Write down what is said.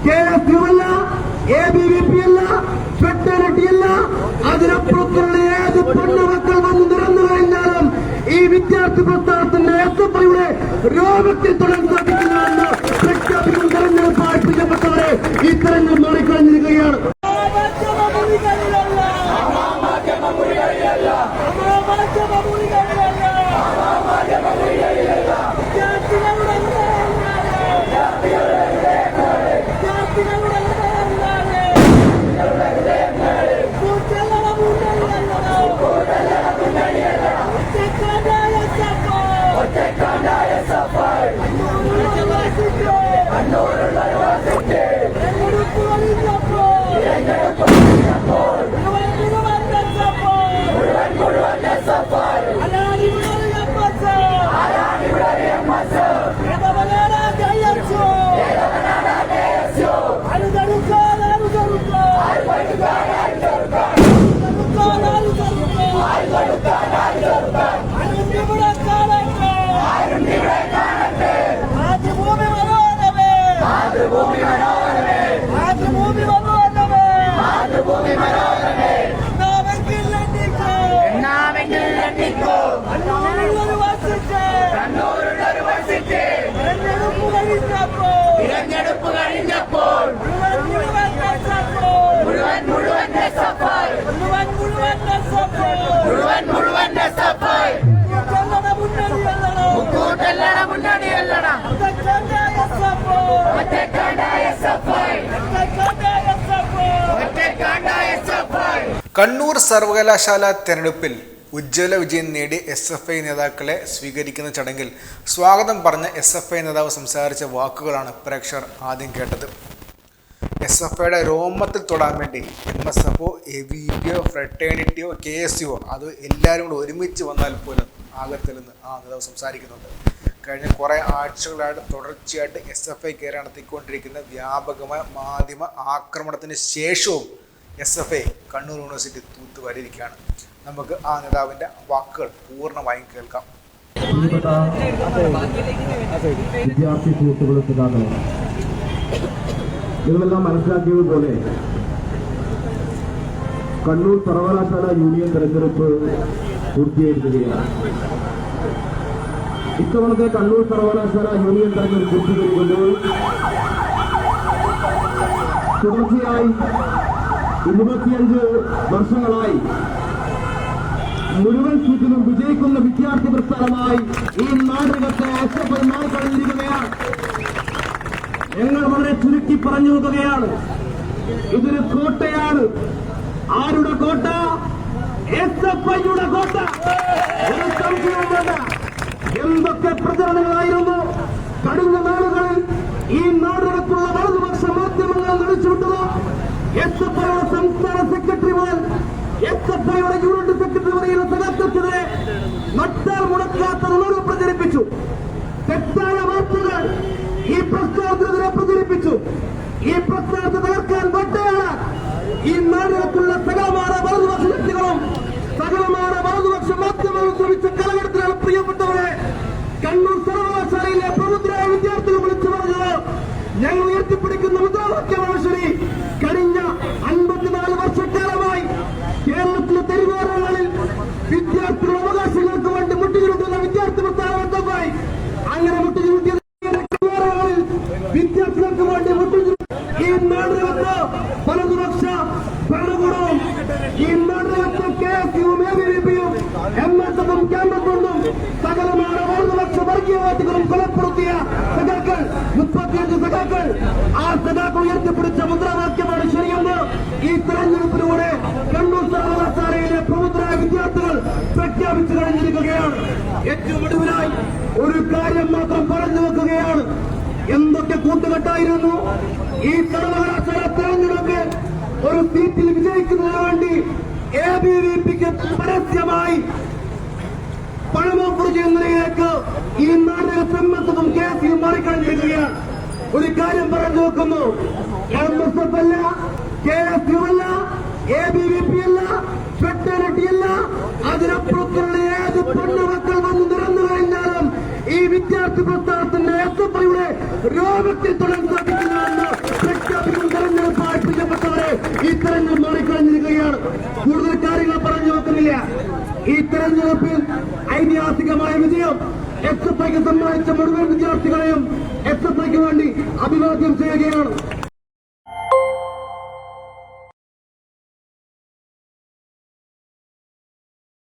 KSU അല്ല, ABVP അല്ല, ഫെഡറേറ്റി അല്ല, അതിനപ്പുറത്തുള്ള ഏത് പെണ്ണുമക്കൾ വന്ന് നിറന്നു കഴിഞ്ഞാലും ഈ വിദ്യാർത്ഥി പ്രസ്ഥാനത്തിന്റെ SFIയുടെ രോഗത്തിൽ തുടരാൻ സാധിക്കുന്നതെന്ന് പ്രഖ്യാപിക്കും തെരഞ്ഞെടുപ്പ് ആഴ്ചപ്പെട്ടവരെ ഈ തെരഞ്ഞെടുപ്പ് മാറിക്കളഞ്ഞിരിക്കുകയാണ്. കണ്ണൂർ സർവകലാശാല തെരഞ്ഞെടുപ്പിൽ ഉജ്ജ്വല വിജയം നേടി SFI നേതാക്കളെ സ്വീകരിക്കുന്ന ചടങ്ങിൽ സ്വാഗതം പറഞ്ഞ SFI നേതാവ് സംസാരിച്ച വാക്കുകളാണ് പ്രേക്ഷകർ ആദ്യം കേട്ടത്. SFIയുടെ രോമത്തിൽ തൊടാൻ വേണ്ടി MSFO, ABVPയോ, ഫ്രട്ടേണിറ്റിയോ, KSU അത് എല്ലാവരും കൂടെ ഒരുമിച്ച് വന്നാൽ പോലും ആകത്തില്ലെന്ന് ആ നേതാവ് സംസാരിക്കുന്നുണ്ട്. കഴിഞ്ഞ കുറേ ആഴ്ചകളായിട്ട് തുടർച്ചയായിട്ട് SFI കയറി നടത്തിക്കൊണ്ടിരിക്കുന്ന വ്യാപകമായ മാധ്യമ ആക്രമണത്തിന് ശേഷവും SFI കണ്ണൂർ യൂണിവേഴ്സിറ്റി തൂത്തുവാരിയിരിക്കുകയാണ്. നമുക്ക് ആ നേതാവിൻ്റെ വാക്കുകൾ പൂർണ്ണമായും കേൾക്കാം. വിദ്യാർത്ഥി സുഹൃത്തുക്കളെ, നിങ്ങളെല്ലാം മനസ്സിലാക്കിയതുപോലെ കണ്ണൂർ സർവകലാശാല യൂണിയൻ തെരഞ്ഞെടുപ്പ് പൂർത്തിയായിരിക്കുകയാണ്. ഇത്തവണത്തെ കണ്ണൂർ സർവകലാശാല യൂണിയൻ തെരഞ്ഞെടുപ്പ് പൂർത്തീകരിക്കുമ്പോൾ തുടർച്ചയായി 25 വർഷങ്ങളായി മുഴുവൻ സീറ്റിലും വിജയിക്കുന്ന വിദ്യാർത്ഥി പ്രസ്ഥാനമായി ഈ നാടകത്തെ SFI മാറിക്കളഞ്ഞിരിക്കുകയാണ്. ഞങ്ങൾ വളരെ ചുരുക്കി പറഞ്ഞു നോക്കുകയാണ്, ഇതൊരു കോട്ടയാണ്. ആരുടെ കോട്ട? SFIയുടെ കോട്ട. ഒരു സംശയവും വേണ്ട. എന്തൊക്കെ പ്രചരണങ്ങളായിരുന്നു കഴിഞ്ഞ നാളുകളിൽ ഈ നാടകത്തുള്ള വലതുപക്ഷ മാധ്യമങ്ങൾ നടിച്ചുവിട്ടത്. SFIയുടെ സംസ്ഥാന സെക്രട്ടറി മുതൽ SFIയുടെ യൂണിറ്റ് സെക്രട്ടറി വരെയുള്ള സദാക്കത്തിനെതിരെ നട്ടാൽ മുടക്കാത്ത നുണകൾ പ്രചരിപ്പിച്ചു. തെറ്റായ വാർത്തകൾ ഈ പ്രസ്ഥാനത്തിനെതിരെ പ്രചരിപ്പിച്ചു. ഈ പ്രസ്ഥാനത്തെ തകർക്കാൻ വട്ടയാണ് ഈ നാടകത്തുള്ള സകലമായ വലതുപക്ഷ ശക്തികളും സകലമായ വലതുപക്ഷ മാധ്യമങ്ങളും ശ്രമിച്ച കാലഘട്ടത്തിലാണ് പ്രിയപ്പെട്ടവരെ കണ്ണൂർ സർവകലാശാലയിലെ പ്രബുദ്ധരായ വിദ്യാർത്ഥികൾ വിളിച്ചു പറഞ്ഞത്. ഞങ്ങൾ ഉയർത്തിപ്പിടിക്കുന്ന മുദ്രാവാക്യമാണ് ശരി. കഴിഞ്ഞ 54 വർഷക്കാലമായി കേരളത്തിലെ തെരുവോരങ്ങളിൽ വിദ്യാർത്ഥികളുടെ അവകാശങ്ങൾക്ക് വേണ്ടി മുട്ടിചുരുട്ടുന്ന വിദ്യാർത്ഥി പ്രസ്ഥാനമായി അങ്ങനെ മുട്ടിചുരുട്ടിയ തെരുവോരങ്ങളിൽ വിദ്യാർത്ഥികൾക്ക് വേണ്ടി ഈ നാടകത്ത് വലതുപക്ഷ ഭരണകൂടവും ഈ നാടകത്ത് KSUവും ABVPയും MSFും ക്യാമ്പസും സകലമായ വലതുപക്ഷ വർഗീയവാദികളും കൊലപ്പെടുത്തിയ സഖാക്കൾ 35 സഖാക്കൾ ആ സഖാക്കൾ ഉയർത്തിപ്പിടിച്ച മുദ്രാവാക്യമാണ് ശരിയെന്ന് ഈ തെരഞ്ഞെടുപ്പിലൂടെ കണ്ണൂർ സർവകലാശാലയിലെ പ്രബുദ്ധരായ വിദ്യാർത്ഥികൾ പ്രഖ്യാപിച്ചു കഴിഞ്ഞിരിക്കുകയാണ്. ഏറ്റവും ഒടുവിലായി ഒരു കാര്യം മാത്രം പറഞ്ഞു വെക്കുകയാണ്. എന്തൊക്കെ കൂട്ടുകെട്ടായിരുന്നു ഈ സർവകലാശാല തെരഞ്ഞെടുപ്പ് ഒരു സീറ്റിൽ വിജയിക്കുന്നതിന് വേണ്ടി ABVPക്ക് പരസ്യമായി പണമോഫർ ചെയ്യുന്നതിലേക്ക് ഈ നാടക MSFും KSUവും മാറിക്കഴിഞ്ഞിരിക്കുകയാണ്. ഒരു കാര്യം പറഞ്ഞു നോക്കുന്നു, MSF അല്ല, KSU അല്ല, ABVP അല്ല, ഫെഡറേറ്റി അല്ല, അതിനപ്പുറത്തുള്ള ഏത് പെണ്ണുമക്കൾ വന്ന് നിറന്നു കഴിഞ്ഞാലും ഈ വിദ്യാർത്ഥി പ്രസ്ഥാനത്തിന്റെ SFIയുടെ രോഗത്തിൽ തുടരാൻ സാധിക്കുന്നതെന്ന് അധികം തെരഞ്ഞെടുപ്പ് ആഴ്ചപ്പെട്ടവരെ ഈ തെരഞ്ഞെടുപ്പ് മാറിക്കളഞ്ഞിരിക്കുകയാണ്. കൂടുതൽ കാര്യങ്ങൾ പറഞ്ഞു നോക്കുന്നില്ല. ഈ തെരഞ്ഞെടുപ്പിൽ ഐതിഹാസികമായ വിജയം SFIക്ക് സമ്മാനിച്ച മുഴുവൻ വിദ്യാർത്ഥികളെയും SFIക്ക് വേണ്ടി അഭിവാദ്യം ചെയ്യുകയാണ്.